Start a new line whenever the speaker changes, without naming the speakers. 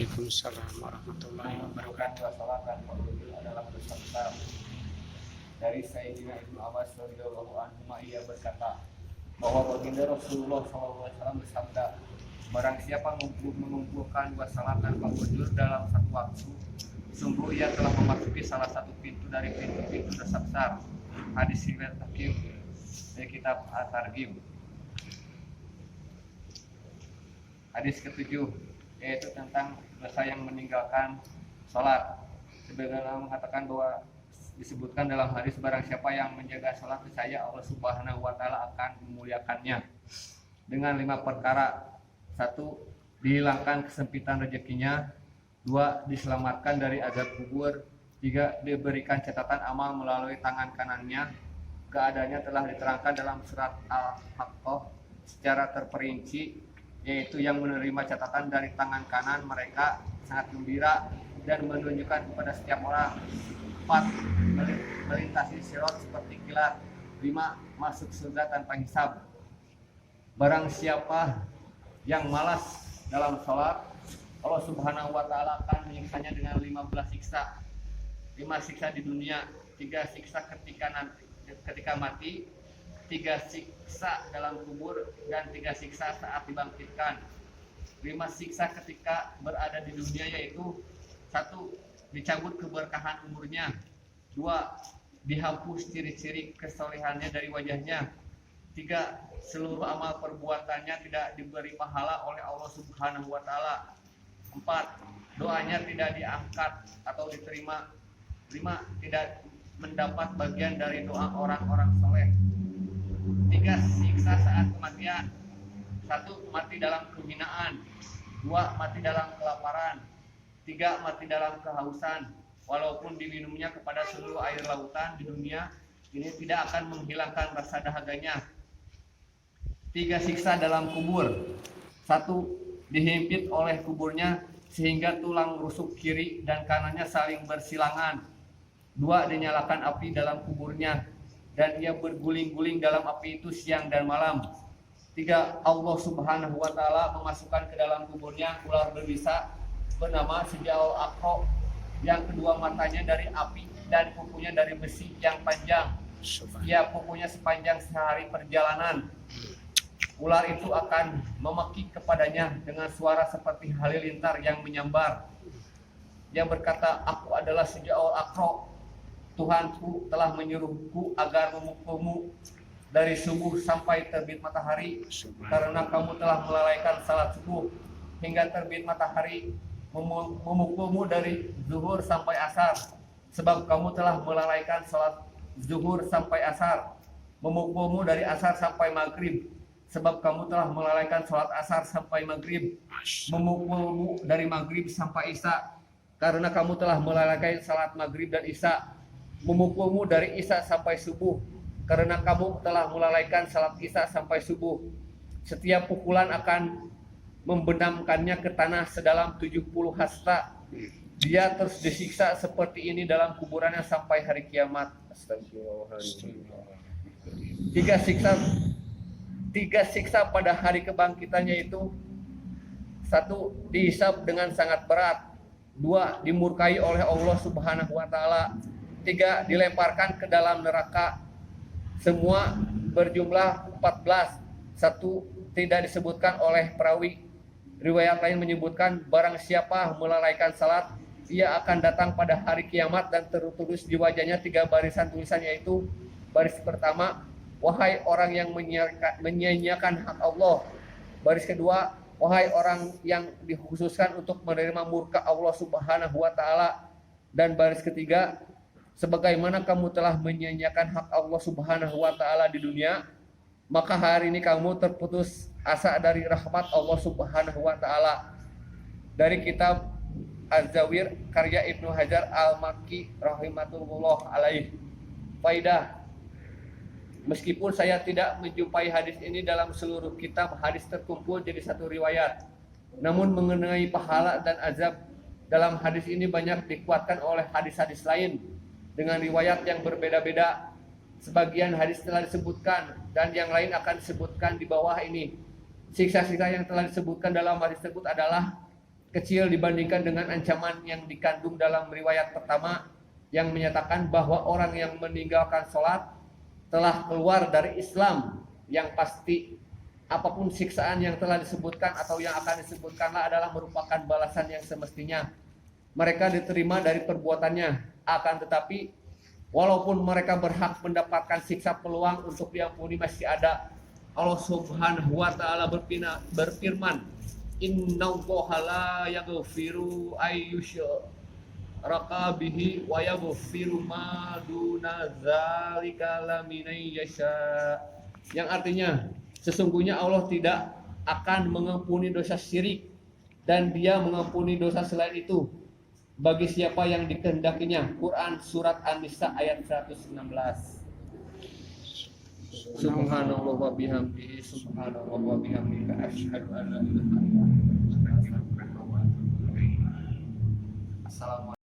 Waalaikumsalam warahmatullahi wabarakatuh.
Adalah bersabda dari Sayyidina Ibnu Abbas radhiyallahu anhu, ia berkata bahwa baginda Rasulullah SAW bersabda, barang siapa mengumpulkan dua salat tanpa uzur dalam satu waktu, sungguh ia telah memasuki salah satu pintu dari pintu-pintu dasar. Hadis riwayat Hakim dari kitab At-Targhib. Hadis ketujuh yaitu tentang dosa yang meninggalkan sholat. Sebagaimana mengatakan bahwa disebutkan dalam hadis, barang siapa yang menjaga sholat niscaya Allah Subhanahu wa Ta'ala akan memuliakannya dengan 5 perkara. 1. Dihilangkan kesempitan rezekinya. 2. Diselamatkan dari azab kubur. 3. Diberikan catatan amal melalui tangan kanannya. Keadaannya telah diterangkan dalam surat Al-Haqqah secara terperinci, yaitu yang menerima catatan dari tangan kanan mereka sangat gembira dan menunjukkan kepada setiap orang. 4. Melintasi sirat seperti kilat. 5. Masuk surga tanpa hisab. Barang siapa yang malas dalam sholat, Allah Subhanahu wa Ta'ala akan menyiksanya dengan 15 siksa. 5 siksa di dunia, 3 siksa ketika mati, 3 siksa dalam kubur, dan 3 siksa saat dibangkitkan. 5 siksa ketika berada di dunia yaitu 1. Dicabut keberkahan umurnya. 2. Dihapus ciri-ciri kesolehannya dari wajahnya. 3. Seluruh amal perbuatannya tidak diberi pahala oleh Allah Subhanahu wa Ta'ala. 4. Doanya tidak diangkat atau diterima. 5. Tidak mendapat bagian dari doa orang-orang soleh. 3. Siksa saat kematian. 1. Mati dalam kehinaan. 2. Mati dalam kelaparan. 3. Mati dalam kehausan. Walaupun diminumnya kepada seluruh air lautan di dunia, ini tidak akan menghilangkan rasa dahaganya. 3 siksa dalam kubur. 1. Dihimpit oleh kuburnya sehingga tulang rusuk kiri dan kanannya saling bersilangan. 2. Dinyalakan api dalam kuburnya dan ia berguling-guling dalam api itu siang dan malam. 3. Allah Subhanahu wa Ta'ala memasukkan ke dalam kuburnya ular berbisa bernama Sijaul Aqra, yang kedua matanya dari api dan kukunya dari besi yang panjang. Ia kukunya sepanjang sehari perjalanan. Ular itu akan memekik kepadanya dengan suara seperti halilintar yang menyambar. Yang berkata, aku adalah Sijaul Aqra. Tuhanku telah menyuruhku agar memukulmu dari subuh sampai terbit matahari, karena kamu telah melalaikan salat subuh, hingga terbit matahari memukulmu dari zuhur sampai asar, sebab kamu telah melalaikan salat zuhur sampai asar, memukulmu dari asar sampai maghrib, sebab kamu telah melalaikan salat asar sampai maghrib, memukulmu dari maghrib sampai isya, karena kamu telah melalaikan salat maghrib dan isya, memukulmu dari isya sampai subuh, karena kamu telah melalaikan salat isya sampai subuh. Setiap pukulan akan membenamkannya ke tanah sedalam 70 hasta. Dia terus disiksa seperti ini dalam kuburannya sampai hari kiamat. Astagfirullahaladzim. 3 siksa pada hari kebangkitannya itu: 1. Dihisab dengan sangat berat. 2. Dimurkai oleh Allah Subhanahu wa Ta'ala. 3. Dilemparkan ke dalam neraka. Semua berjumlah 14. 1 tidak disebutkan oleh perawi. Riwayat lain menyebutkan, barang siapa melalaikan salat, ia akan datang pada hari kiamat dan tertulis di wajahnya 3 barisan tulisan, yaitu baris pertama, wahai orang yang menyia-nyiakan hak Allah. Baris kedua, wahai orang yang dikhususkan untuk menerima murka Allah Subhanahu wa Ta'ala. Dan baris ketiga, sebagaimana kamu telah menyia-nyiakan hak Allah Subhanahu wa Ta'ala di dunia, maka hari ini kamu terputus asa dari rahmat Allah Subhanahu wa Ta'ala. Dari kitab Az-Zawir karya Ibnu Hajar Al-Makki rahimatullah alaih. Faidah: meskipun saya tidak menjumpai hadis ini dalam seluruh kitab hadis terkumpul jadi satu riwayat, namun mengenai pahala dan azab dalam hadis ini banyak dikuatkan oleh hadis-hadis lain dengan riwayat yang berbeda-beda. Sebagian hadis telah disebutkan dan yang lain akan disebutkan di bawah ini. Siksa-siksa yang telah disebutkan dalam hadis tersebut adalah
kecil dibandingkan dengan ancaman yang dikandung dalam riwayat pertama yang menyatakan bahwa orang yang meninggalkan sholat telah keluar dari Islam. Yang pasti apapun siksaan yang telah disebutkan atau yang akan disebutkanlah adalah merupakan balasan yang semestinya mereka diterima dari perbuatannya. Akan tetapi walaupun mereka berhak mendapatkan siksa, peluang untuk diampuni masih ada. Allah Subhanahu wa taala berfirman, "Innallaha la yaghfiru ayyushraka bihi wa yaghfiru ma duna dzalika liman yasha." Yang artinya, sesungguhnya Allah tidak akan mengampuni dosa syirik dan Dia mengampuni dosa selain itu bagi siapa yang dikehendakinya. Quran surat An-Nisa ayat 116. Subhanallah wa bihamdihi, subhanallah wa bihamdika, asyhadu an la ilaha illa anta, astaghfiruka wa atubu ilaik. Assalamualaikum.